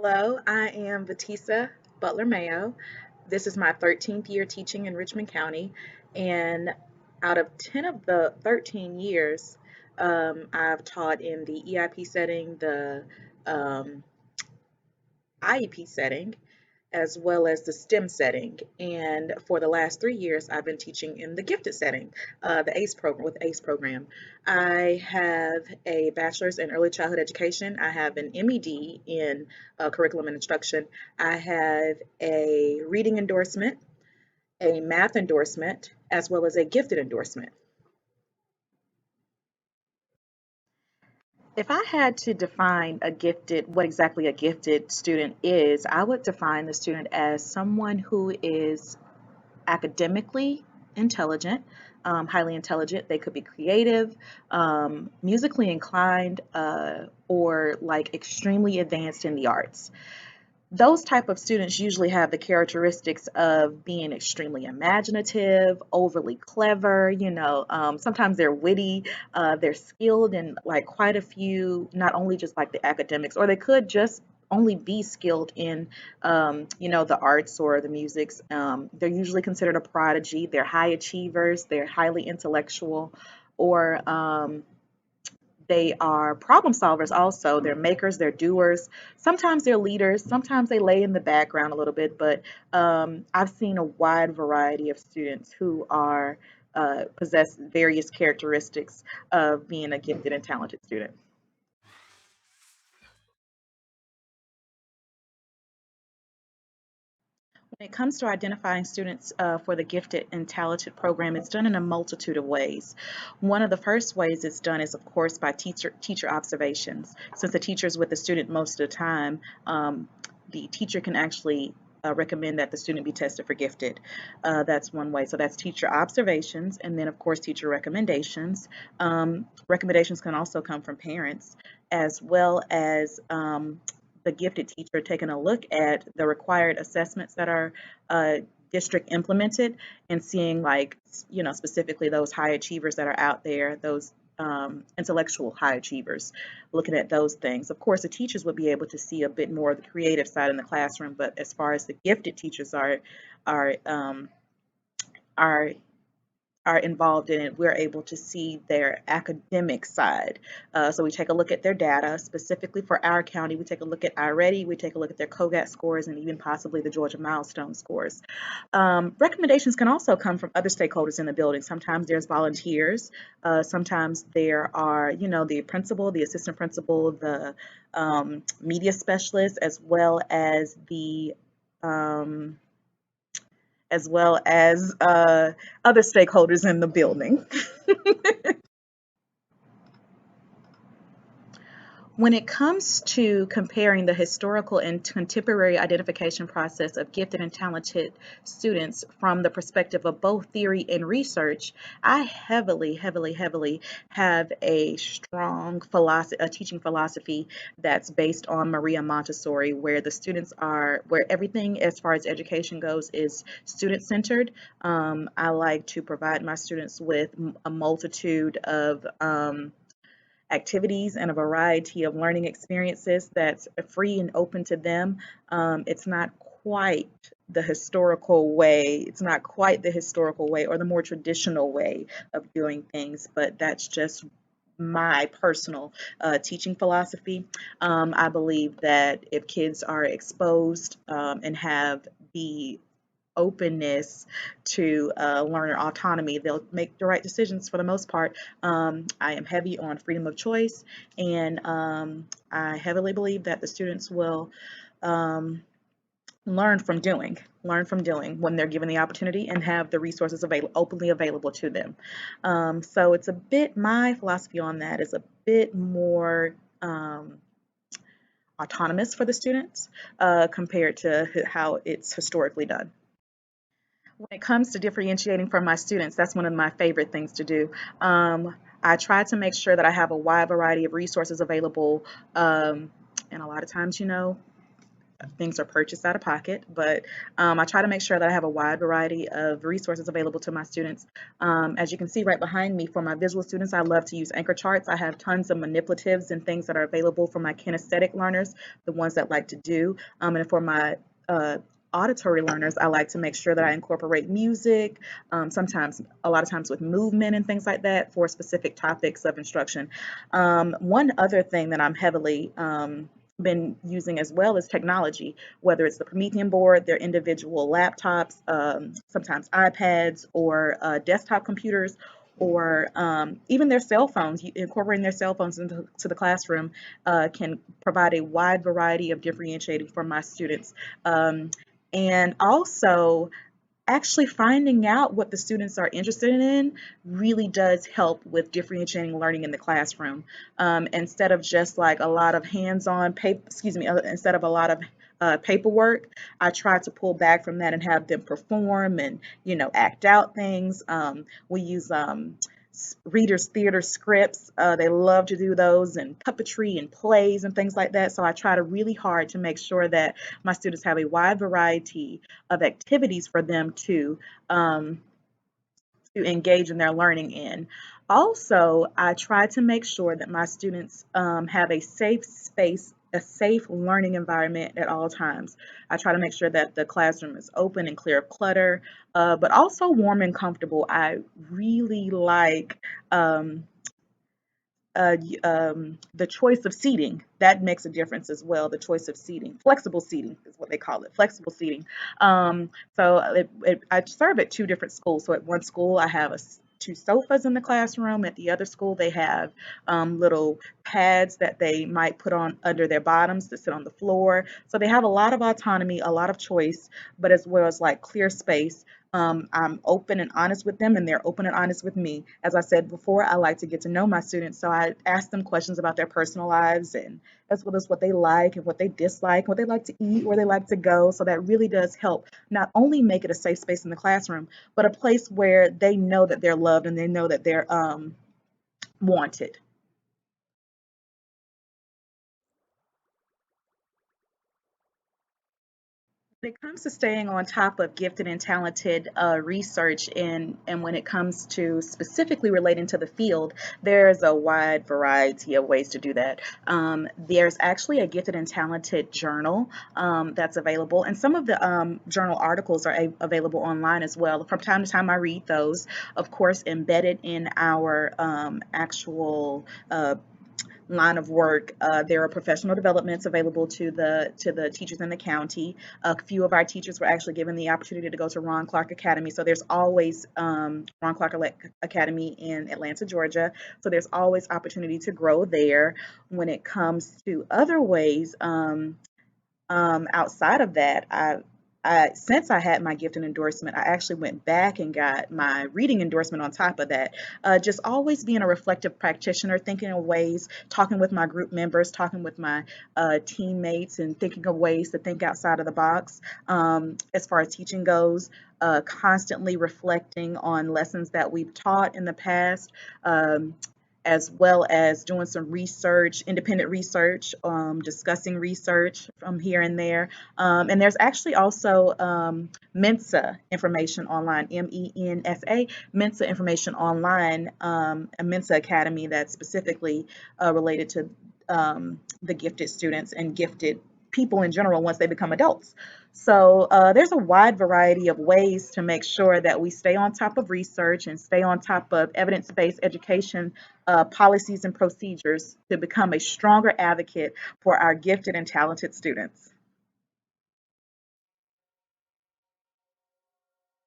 Hello, I am Batisa Butler Mayo. This is my 13th year teaching in Richmond County, and out of 10 of the 13 years, I've taught in the EIP setting, the um, IEP setting, as well as the STEM setting. And for the last 3 years, I've been teaching in the gifted setting, the ACE program with ACE program. I have a bachelor's in early childhood education. I have an MED in curriculum and instruction. I have a reading endorsement, a math endorsement, as well as a gifted endorsement. If I had to define what exactly a gifted student is, I would define the student as someone who is academically intelligent, highly intelligent. They could be creative, musically inclined, or like extremely advanced in the arts. Those type of students usually have the characteristics of being extremely imaginative, overly clever. Sometimes they're witty, they're skilled in like quite a few, not only just like the academics, or they could just only be skilled in, the arts or the musics. They're usually considered a prodigy. They're high achievers. They're highly intellectual, or they are problem solvers also. They're makers, they're doers. Sometimes they're leaders. Sometimes they lay in the background a little bit, but I've seen a wide variety of students who are possess various characteristics of being a gifted and talented student. When it comes to identifying students for the gifted and talented program, it's done in a multitude of ways. One of the first ways it's done is, of course, by teacher observations. Since the teacher's with the student most of the time, the teacher can actually recommend that the student be tested for gifted. That's one way. So that's teacher observations, and then of course teacher recommendations. Recommendations can also come from parents, as well as the gifted teacher taking a look at the required assessments that are uh, district implemented and seeing, like, specifically those high achievers that are out there, those intellectual high achievers, looking at those things. Of course, the teachers would be able to see a bit more of the creative side in the classroom, but as far as the gifted teachers are are are involved in it, we're able to see their academic side. So we take a look at their data. Specifically for our county, we take a look at iReady, we take a look at their COGAT scores, and even possibly the Georgia Milestone scores. Recommendations can also come from other stakeholders in the building. Sometimes there's volunteers. Sometimes there are, the principal, the assistant principal, the media specialist, um, as well as other stakeholders in the building. When it comes to comparing the historical and contemporary identification process of gifted and talented students from the perspective of both theory and research, I heavily, heavily, heavily have a strong a teaching philosophy that's based on Maria Montessori, where everything as far as education goes is student centered. I like to provide my students with a multitude of activities and a variety of learning experiences that's free and open to them. It's not quite the historical way. It's not quite the historical way or the more traditional way of doing things, but that's just my personal teaching philosophy. I believe that if kids are exposed and have the openness to learner autonomy, they'll make the right decisions for the most part. I am heavy on freedom of choice, and I heavily believe that the students will um, learn from doing when they're given the opportunity and have the resources openly available to them. So it's a bit, my philosophy on that is a bit more autonomous for the students compared to how it's historically done. When it comes to differentiating from my students, that's one of my favorite things to do. I try to make sure that I have a wide variety of resources available. And a lot of times, things are purchased out of pocket, but I try to make sure that I have a wide variety of resources available to my students. As you can see right behind me, for my visual students, I love to use anchor charts. I have tons of manipulatives and things that are available for my kinesthetic learners, the ones that like to do. And for my uh, auditory learners, I like to make sure that I incorporate music, sometimes, a lot of times with movement and things like that for specific topics of instruction. One other thing that I'm heavily been using as well as technology, whether it's the Promethean board, their individual laptops, sometimes iPads or desktop computers, or even their cell phones. Incorporating their cell phones into the classroom can provide a wide variety of differentiating for my students. And also, actually finding out what the students are interested in really does help with differentiating learning in the classroom. Instead of just like a lot of hands-on paper, excuse me, instead of a lot of paperwork, I try to pull back from that and have them perform and, act out things. We use readers theater scripts. They love to do those, and puppetry and plays and things like that. So I try to really hard to make sure that my students have a wide variety of activities for them to engage in their learning in. Also, I try to make sure that my students have a safe space, a safe learning environment at all times. I try to make sure that the classroom is open and clear of clutter, but also warm and comfortable. I really like um, the choice of seating. That makes a difference as well. The choice of seating, flexible seating is what they call it, flexible seating. I serve at two different schools. So at one school, I have two sofas in the classroom. At the other school, they have little pads that they might put on under their bottoms to sit on the floor. So they have a lot of autonomy, a lot of choice, but as well as like clear space. I'm open and honest with them, and they're open and honest with me. As I said before, I like to get to know my students, so I ask them questions about their personal lives, and as well as what they like and what they dislike, what they like to eat, where they like to go. So that really does help not only make it a safe space in the classroom, but a place where they know that they're loved and they know that they're wanted. When it comes to staying on top of gifted and talented research, and when it comes to specifically relating to the field, there's a wide variety of ways to do that. There's actually a gifted and talented journal that's available, and some of the journal articles are available online as well. From time to time, I read those. Of course, embedded in our actual line of work. There are professional developments available to the teachers in the county. A few of our teachers were actually given the opportunity to go to Ron Clark Academy. So there's always Ron Clark Academy in Atlanta, Georgia. So there's always opportunity to grow there. When it comes to other ways, outside of that, since I had my gift and endorsement, I actually went back and got my reading endorsement on top of that. Just always being a reflective practitioner, thinking of ways, talking with my group members, talking with my teammates, and thinking of ways to think outside of the box as far as teaching goes. Constantly reflecting on lessons that we've taught in the past. As well as doing some research, independent research, discussing research from here and there. And there's actually also Mensa information online, MENSA, Mensa information online, a Mensa Academy that's specifically related to the gifted students and gifted people in general once they become adults. So there's a wide variety of ways to make sure that we stay on top of research and stay on top of evidence-based education policies and procedures to become a stronger advocate for our gifted and talented students.